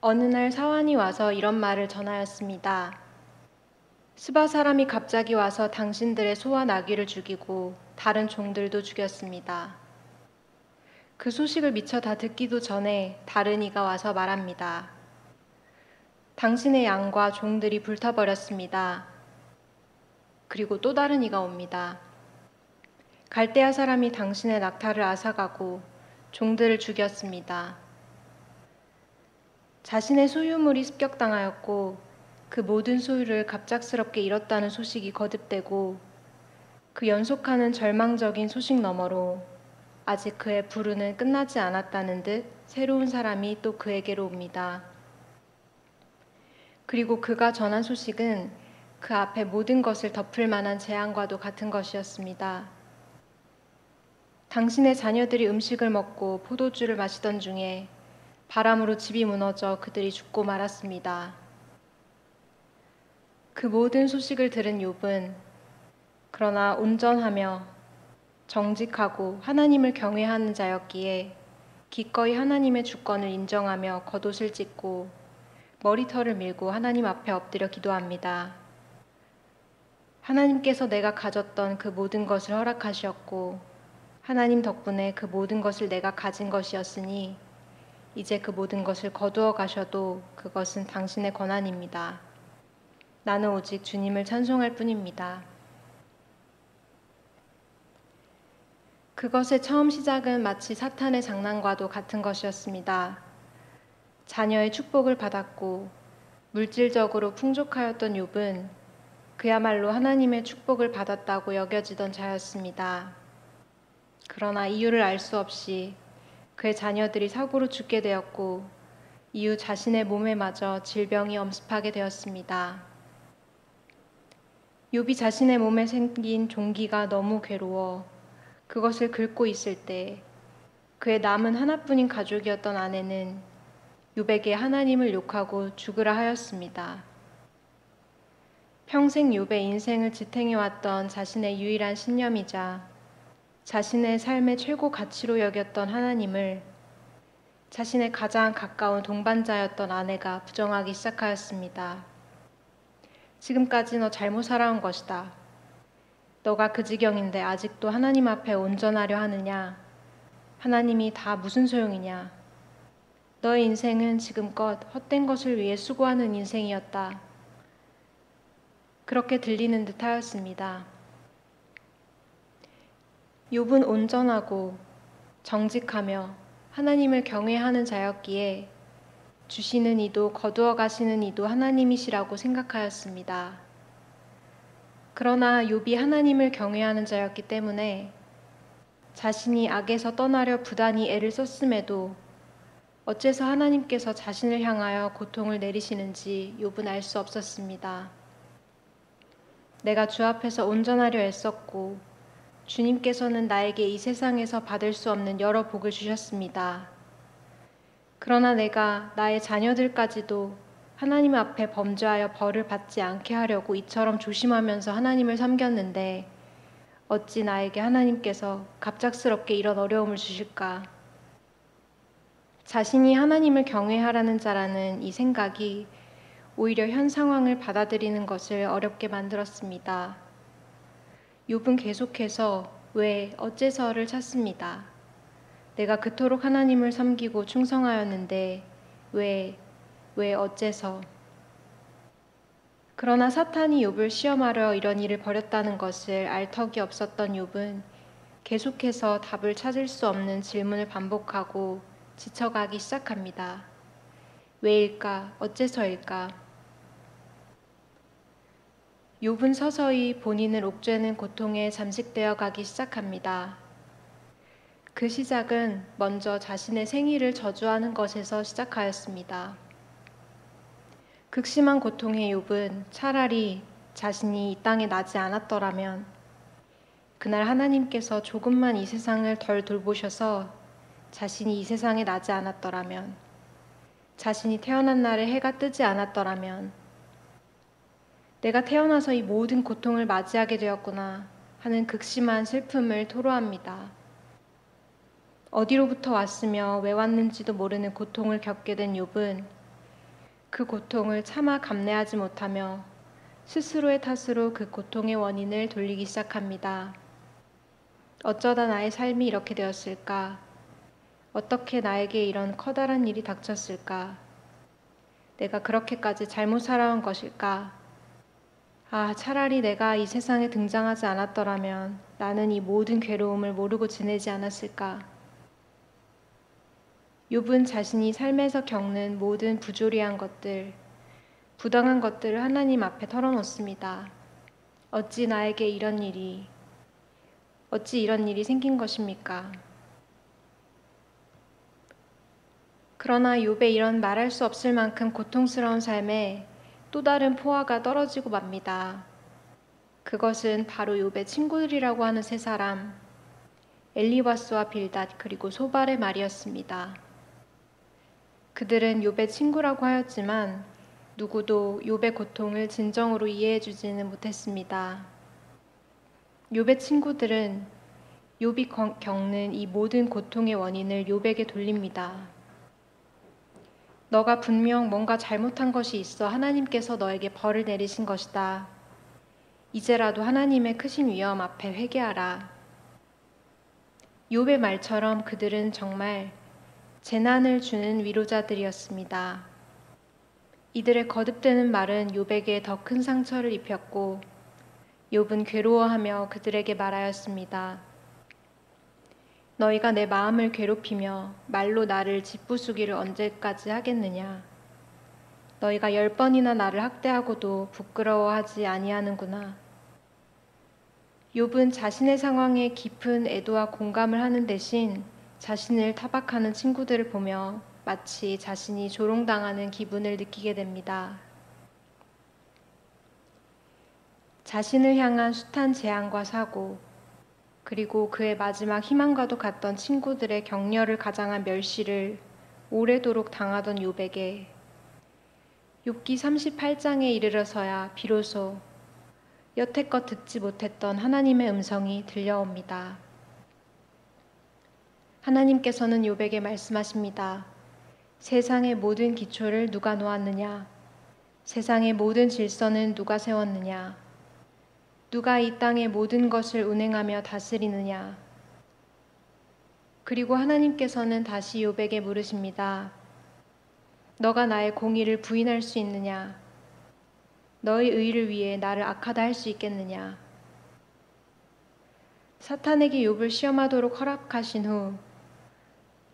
어느 날 사환이 와서 이런 말을 전하였습니다. 스바 사람이 갑자기 와서 당신들의 소와 나귀를 죽이고 다른 종들도 죽였습니다. 그 소식을 미처 다 듣기도 전에 다른 이가 와서 말합니다. 당신의 양과 종들이 불타버렸습니다. 그리고 또 다른 이가 옵니다. 갈대아 사람이 당신의 낙타를 앗아가고 종들을 죽였습니다. 자신의 소유물이 습격당하였고 그 모든 소유를 갑작스럽게 잃었다는 소식이 거듭되고 그 연속하는 절망적인 소식 너머로 아직 그의 불운은 끝나지 않았다는 듯 새로운 사람이 또 그에게로 옵니다. 그리고 그가 전한 소식은 그 앞에 모든 것을 덮을 만한 재앙과도 같은 것이었습니다. 당신의 자녀들이 음식을 먹고 포도주를 마시던 중에 바람으로 집이 무너져 그들이 죽고 말았습니다. 그 모든 소식을 들은 욥은 그러나 온전하며 정직하고 하나님을 경외하는 자였기에 기꺼이 하나님의 주권을 인정하며 겉옷을 찢고 머리털을 밀고 하나님 앞에 엎드려 기도합니다. 하나님께서 내가 가졌던 그 모든 것을 허락하셨고 하나님 덕분에 그 모든 것을 내가 가진 것이었으니 이제 그 모든 것을 거두어 가셔도 그것은 당신의 권한입니다. 나는 오직 주님을 찬송할 뿐입니다. 그것의 처음 시작은 마치 사탄의 장난과도 같은 것이었습니다. 자녀의 축복을 받았고 물질적으로 풍족하였던 욥은 그야말로 하나님의 축복을 받았다고 여겨지던 자였습니다. 그러나 이유를 알 수 없이 그의 자녀들이 사고로 죽게 되었고 이후 자신의 몸에 마저 질병이 엄습하게 되었습니다. 욥이 자신의 몸에 생긴 종기가 너무 괴로워 그것을 긁고 있을 때 그의 남은 하나뿐인 가족이었던 아내는 욥에게 하나님을 욕하고 죽으라 하였습니다. 평생 욥의 인생을 지탱해왔던 자신의 유일한 신념이자 자신의 삶의 최고 가치로 여겼던 하나님을 자신의 가장 가까운 동반자였던 아내가 부정하기 시작하였습니다. 지금까지 너 잘못 살아온 것이다. 너가 그 지경인데 아직도 하나님 앞에 온전하려 하느냐? 하나님이 다 무슨 소용이냐? 너의 인생은 지금껏 헛된 것을 위해 수고하는 인생이었다. 그렇게 들리는 듯 하였습니다. 욥은 온전하고 정직하며 하나님을 경외하는 자였기에 주시는 이도 거두어 가시는 이도 하나님이시라고 생각하였습니다. 그러나 욥이 하나님을 경외하는 자였기 때문에 자신이 악에서 떠나려 부단히 애를 썼음에도 어째서 하나님께서 자신을 향하여 고통을 내리시는지 욥은 알 수 없었습니다. 내가 주 앞에서 온전하려 애썼고 주님께서는 나에게 이 세상에서 받을 수 없는 여러 복을 주셨습니다. 그러나 내가 나의 자녀들까지도 하나님 앞에 범죄하여 벌을 받지 않게 하려고 이처럼 조심하면서 하나님을 섬겼는데 어찌 나에게 하나님께서 갑작스럽게 이런 어려움을 주실까? 자신이 하나님을 경외하라는 자라는 이 생각이 오히려 현 상황을 받아들이는 것을 어렵게 만들었습니다. 욥은 계속해서 왜 어째서를 찾습니다. 내가 그토록 하나님을 섬기고 충성하였는데 왜 어째서? 그러나 사탄이 욥을 시험하려 이런 일을 벌였다는 것을 알 턱이 없었던 욥은 계속해서 답을 찾을 수 없는 질문을 반복하고 지쳐가기 시작합니다. 왜일까? 어째서일까? 욥은 서서히 본인을 옥죄는 고통에 잠식되어 가기 시작합니다. 그 시작은 먼저 자신의 생일을 저주하는 것에서 시작하였습니다. 극심한 고통의 욥은 차라리 자신이 이 땅에 나지 않았더라면, 그날 하나님께서 조금만 이 세상을 덜 돌보셔서 자신이 이 세상에 나지 않았더라면, 자신이 태어난 날에 해가 뜨지 않았더라면 내가 태어나서 이 모든 고통을 맞이하게 되었구나 하는 극심한 슬픔을 토로합니다. 어디로부터 왔으며 왜 왔는지도 모르는 고통을 겪게 된 욥은 그 고통을 차마 감내하지 못하며 스스로의 탓으로 그 고통의 원인을 돌리기 시작합니다. 어쩌다 나의 삶이 이렇게 되었을까? 어떻게 나에게 이런 커다란 일이 닥쳤을까? 내가 그렇게까지 잘못 살아온 것일까? 아, 차라리 내가 이 세상에 등장하지 않았더라면 나는 이 모든 괴로움을 모르고 지내지 않았을까? 욥은 자신이 삶에서 겪는 모든 부조리한 것들, 부당한 것들을 하나님 앞에 털어놓습니다. 어찌 이런 일이 생긴 것입니까? 그러나 욥의 이런 말할 수 없을 만큼 고통스러운 삶에 또 다른 포화가 떨어지고 맙니다. 그것은 바로 욥의 친구들이라고 하는 세 사람, 엘리바스와 빌닷 그리고 소발의 말이었습니다. 그들은 욥의 친구라고 하였지만 누구도 욥의 고통을 진정으로 이해해 주지는 못했습니다. 욥의 친구들은 욥이 겪는 이 모든 고통의 원인을 욥에게 돌립니다. 너가 분명 뭔가 잘못한 것이 있어 하나님께서 너에게 벌을 내리신 것이다. 이제라도 하나님의 크신 위엄 앞에 회개하라. 욥의 말처럼 그들은 정말 재난을 주는 위로자들이었습니다. 이들의 거듭되는 말은 욥에게 더 큰 상처를 입혔고 욥은 괴로워하며 그들에게 말하였습니다. 너희가 내 마음을 괴롭히며 말로 나를 짓부수기를 언제까지 하겠느냐. 너희가 10번이나 나를 학대하고도 부끄러워하지 아니하는구나. 욥은 자신의 상황에 깊은 애도와 공감을 하는 대신 자신을 타박하는 친구들을 보며 마치 자신이 조롱당하는 기분을 느끼게 됩니다. 자신을 향한 숱한 재앙과 사고, 그리고 그의 마지막 희망과도 같던 친구들의 격려를 가장한 멸시를 오래도록 당하던 욥에게 욥기 38장에 이르러서야 비로소 여태껏 듣지 못했던 하나님의 음성이 들려옵니다. 하나님께서는 욥에게 말씀하십니다. 세상의 모든 기초를 누가 놓았느냐? 세상의 모든 질서는 누가 세웠느냐? 누가 이 땅의 모든 것을 운행하며 다스리느냐? 그리고 하나님께서는 다시 욥에게 물으십니다. 너가 나의 공의를 부인할 수 있느냐? 너의 의를 위해 나를 악하다 할 수 있겠느냐? 사탄에게 욥을 시험하도록 허락하신 후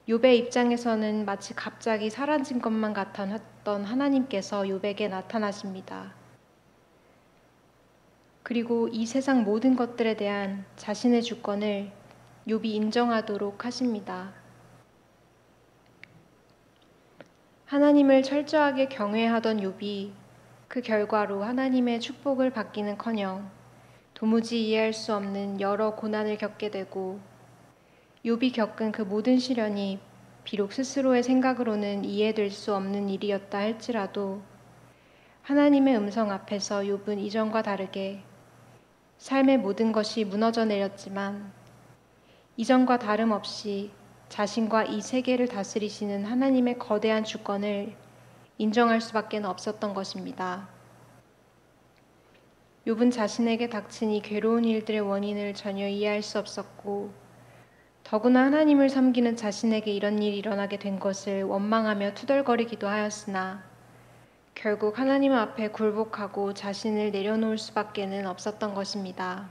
욥의 입장에서는 마치 갑자기 사라진 것만 같았던 하나님께서 욥에게 나타나십니다. 그리고 이 세상 모든 것들에 대한 자신의 주권을 욥이 인정하도록 하십니다. 하나님을 철저하게 경외하던 욥이 그 결과로 하나님의 축복을 받기는커녕 도무지 이해할 수 없는 여러 고난을 겪게 되고 욥이 겪은 그 모든 시련이 비록 스스로의 생각으로는 이해될 수 없는 일이었다 할지라도 하나님의 음성 앞에서 욥은 이전과 다르게 삶의 모든 것이 무너져 내렸지만 이전과 다름없이 자신과 이 세계를 다스리시는 하나님의 거대한 주권을 인정할 수밖에 없었던 것입니다. 욥은 자신에게 닥친 이 괴로운 일들의 원인을 전혀 이해할 수 없었고 더구나 하나님을 섬기는 자신에게 이런 일이 일어나게 된 것을 원망하며 투덜거리기도 하였으나 결국 하나님 앞에 굴복하고 자신을 내려놓을 수밖에는 없었던 것입니다.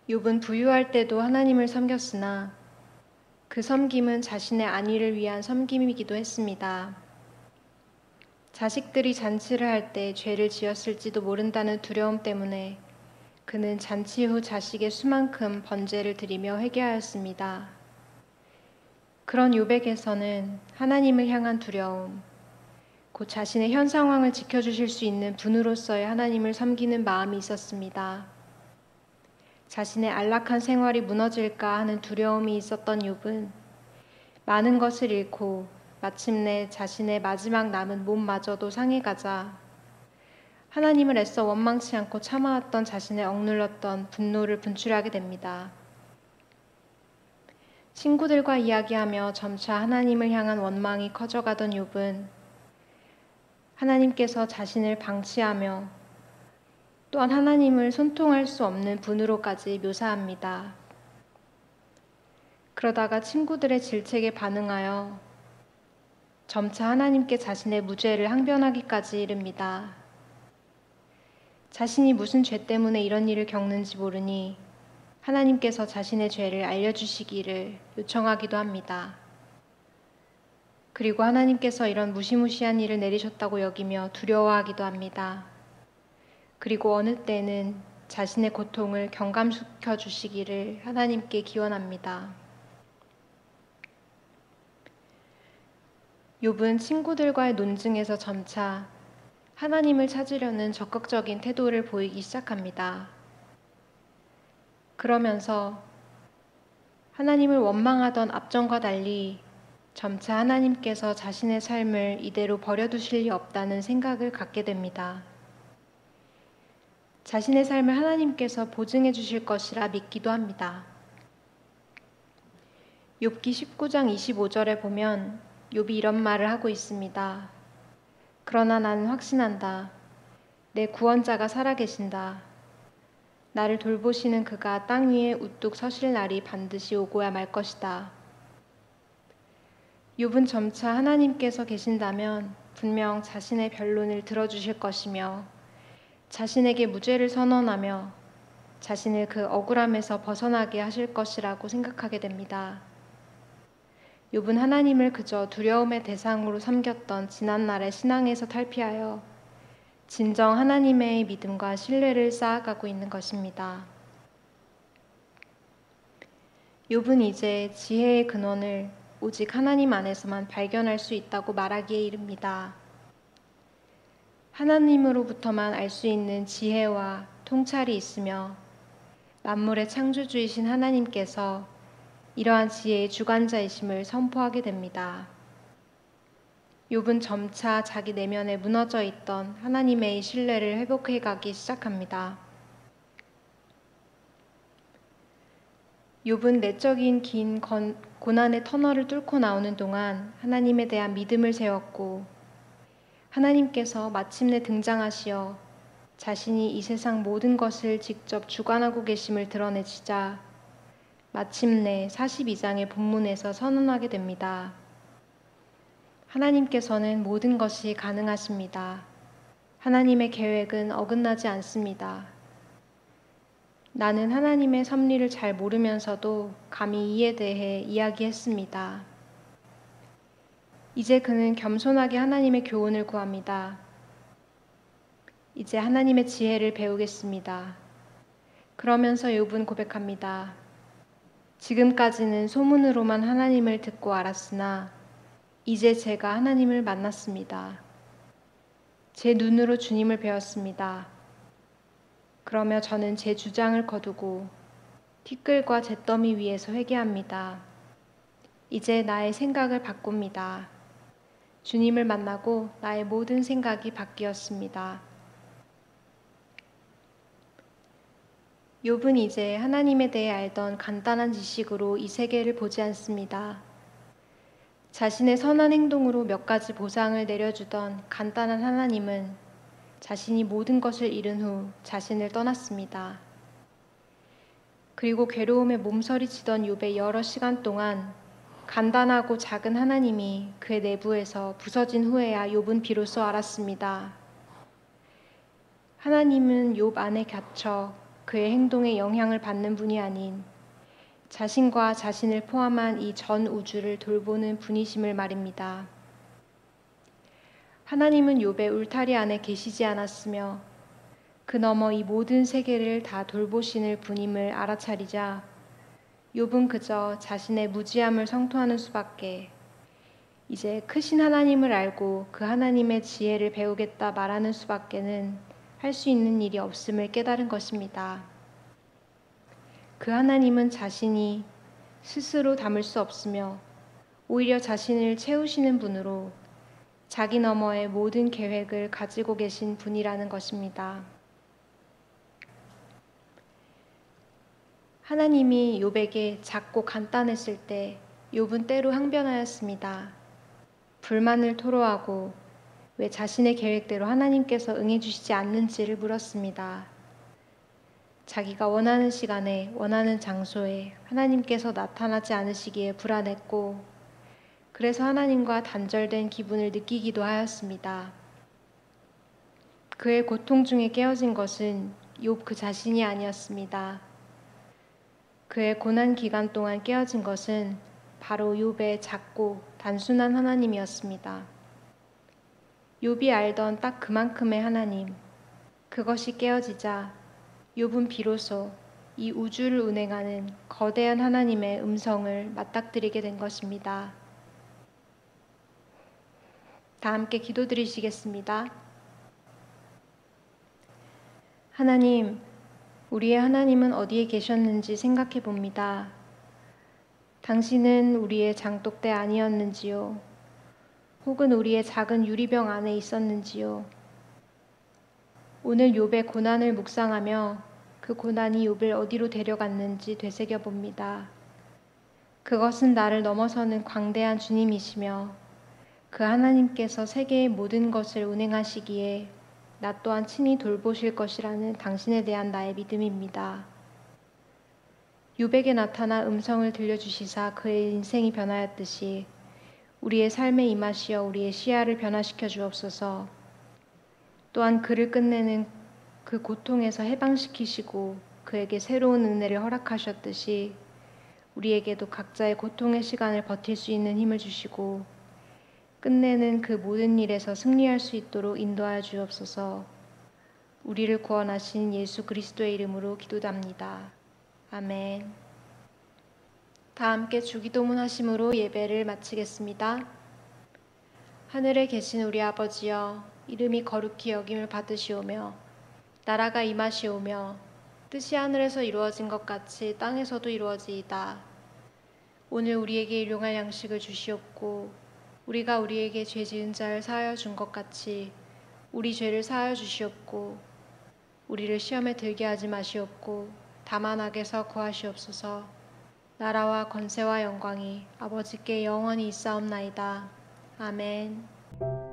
욥은 부유할 때도 하나님을 섬겼으나 그 섬김은 자신의 안위를 위한 섬김이기도 했습니다. 자식들이 잔치를 할 때 죄를 지었을지도 모른다는 두려움 때문에 그는 잔치 후 자식의 수만큼 번제를 드리며 회개하였습니다. 그런 욥에게서는 하나님을 향한 두려움, 곧 자신의 현 상황을 지켜주실 수 있는 분으로서의 하나님을 섬기는 마음이 있었습니다. 자신의 안락한 생활이 무너질까 하는 두려움이 있었던 욥은 많은 것을 잃고 마침내 자신의 마지막 남은 몸마저도 상해가자 하나님을 애써 원망치 않고 참아왔던 자신의 억눌렀던 분노를 분출하게 됩니다. 친구들과 이야기하며 점차 하나님을 향한 원망이 커져가던 욥은 하나님께서 자신을 방치하며 또한 하나님을 손통할 수 없는 분으로까지 묘사합니다. 그러다가 친구들의 질책에 반응하여 점차 하나님께 자신의 무죄를 항변하기까지 이릅니다. 자신이 무슨 죄 때문에 이런 일을 겪는지 모르니 하나님께서 자신의 죄를 알려주시기를 요청하기도 합니다. 그리고 하나님께서 이런 무시무시한 일을 내리셨다고 여기며 두려워하기도 합니다. 그리고 어느 때는 자신의 고통을 경감시켜 주시기를 하나님께 기원합니다. 욥은 친구들과의 논증에서 점차 하나님을 찾으려는 적극적인 태도를 보이기 시작합니다. 그러면서 하나님을 원망하던 앞전과 달리 점차 하나님께서 자신의 삶을 이대로 버려두실 리 없다는 생각을 갖게 됩니다. 자신의 삶을 하나님께서 보증해 주실 것이라 믿기도 합니다. 욥기 19장 25절에 보면 욥이 이런 말을 하고 있습니다. 그러나 나는 확신한다. 내 구원자가 살아계신다. 나를 돌보시는 그가 땅 위에 우뚝 서실 날이 반드시 오고야 말 것이다. 욥은 점차 하나님께서 계신다면 분명 자신의 변론을 들어주실 것이며 자신에게 무죄를 선언하며 자신을 그 억울함에서 벗어나게 하실 것이라고 생각하게 됩니다. 욥은 하나님을 그저 두려움의 대상으로 삼겼던 지난날의 신앙에서 탈피하여 진정 하나님의 믿음과 신뢰를 쌓아가고 있는 것입니다. 욥은 이제 지혜의 근원을 오직 하나님 안에서만 발견할 수 있다고 말하기에 이릅니다. 하나님으로부터만 알 수 있는 지혜와 통찰이 있으며 만물의 창조주이신 하나님께서 이러한 지혜의 주관자이심을 선포하게 됩니다. 욥은 점차 자기 내면에 무너져 있던 하나님의 신뢰를 회복해 가기 시작합니다. 욥은 내적인 긴 고난의 터널을 뚫고 나오는 동안 하나님에 대한 믿음을 세웠고 하나님께서 마침내 등장하시어 자신이 이 세상 모든 것을 직접 주관하고 계심을 드러내시자 마침내 42장의 본문에서 선언하게 됩니다. 하나님께서는 모든 것이 가능하십니다. 하나님의 계획은 어긋나지 않습니다. 나는 하나님의 섭리를 잘 모르면서도 감히 이에 대해 이야기했습니다. 이제 그는 겸손하게 하나님의 교훈을 구합니다. 이제 하나님의 지혜를 배우겠습니다. 그러면서 욥은 고백합니다. 지금까지는 소문으로만 하나님을 듣고 알았으나 이제 제가 하나님을 만났습니다. 제 눈으로 주님을 배웠습니다. 그러며 저는 제 주장을 거두고 티끌과 잿더미 위에서 회개합니다. 이제 나의 생각을 바꿉니다. 주님을 만나고 나의 모든 생각이 바뀌었습니다. 욥은 이제 하나님에 대해 알던 간단한 지식으로 이 세계를 보지 않습니다. 자신의 선한 행동으로 몇 가지 보상을 내려주던 간단한 하나님은 자신이 모든 것을 잃은 후 자신을 떠났습니다. 그리고 괴로움에 몸서리치던 욥의 여러 시간 동안 간단하고 작은 하나님이 그의 내부에서 부서진 후에야 욥은 비로소 알았습니다. 하나님은 욥 안에 갇혀 그의 행동에 영향을 받는 분이 아닌 자신과 자신을 포함한 이 전 우주를 돌보는 분이심을 말입니다. 하나님은 욥의 울타리 안에 계시지 않았으며 그 너머 이 모든 세계를 다 돌보시는 분임을 알아차리자 욥은 그저 자신의 무지함을 성토하는 수밖에 이제 크신 하나님을 알고 그 하나님의 지혜를 배우겠다 말하는 수밖에는 할 수 있는 일이 없음을 깨달은 것입니다. 그 하나님은 자신이 스스로 담을 수 없으며 오히려 자신을 채우시는 분으로 자기 너머의 모든 계획을 가지고 계신 분이라는 것입니다. 하나님이 욥에게 작고 간단했을 때 욥은 때로 항변하였습니다. 불만을 토로하고 왜 자신의 계획대로 하나님께서 응해주시지 않는지를 물었습니다. 자기가 원하는 시간에 원하는 장소에 하나님께서 나타나지 않으시기에 불안했고 그래서 하나님과 단절된 기분을 느끼기도 하였습니다. 그의 고통 중에 깨어진 것은 욥 그 자신이 아니었습니다. 그의 고난 기간 동안 깨어진 것은 바로 욥의 작고 단순한 하나님이었습니다. 욥이 알던 딱 그만큼의 하나님, 그것이 깨어지자 욥은 비로소 이 우주를 운행하는 거대한 하나님의 음성을 맞닥뜨리게 된 것입니다. 다 함께 기도드리시겠습니다. 하나님, 우리의 하나님은 어디에 계셨는지 생각해 봅니다. 당신은 우리의 장독대 아니었는지요? 혹은 우리의 작은 유리병 안에 있었는지요? 오늘 욥의 고난을 묵상하며 그 고난이 욥을 어디로 데려갔는지 되새겨 봅니다. 그것은 나를 넘어서는 광대한 주님이시며 그 하나님께서 세계의 모든 것을 운행하시기에 나 또한 친히 돌보실 것이라는 당신에 대한 나의 믿음입니다. 욥에게 나타나 음성을 들려주시사 그의 인생이 변하였듯이 우리의 삶에 임하시어 우리의 시야를 변화시켜 주옵소서. 또한 그를 끝내는 그 고통에서 해방시키시고 그에게 새로운 은혜를 허락하셨듯이 우리에게도 각자의 고통의 시간을 버틸 수 있는 힘을 주시고 끝내는 그 모든 일에서 승리할 수 있도록 인도하여 주옵소서. 우리를 구원하신 예수 그리스도의 이름으로 기도합니다. 아멘. 다 함께 주기도문 하심으로 예배를 마치겠습니다. 하늘에 계신 우리 아버지여, 이름이 거룩히 여김을 받으시오며 나라가 임하시오며 뜻이 하늘에서 이루어진 것 같이 땅에서도 이루어지이다. 오늘 우리에게 일용할 양식을 주시옵고 우리가 우리에게 죄 지은 자를 사하여 준 것 같이 우리 죄를 사하여 주시옵고 우리를 시험에 들게 하지 마시옵고 다만 악에서 구하시옵소서. 나라와 권세와 영광이 아버지께 영원히 있사옵나이다. 아멘.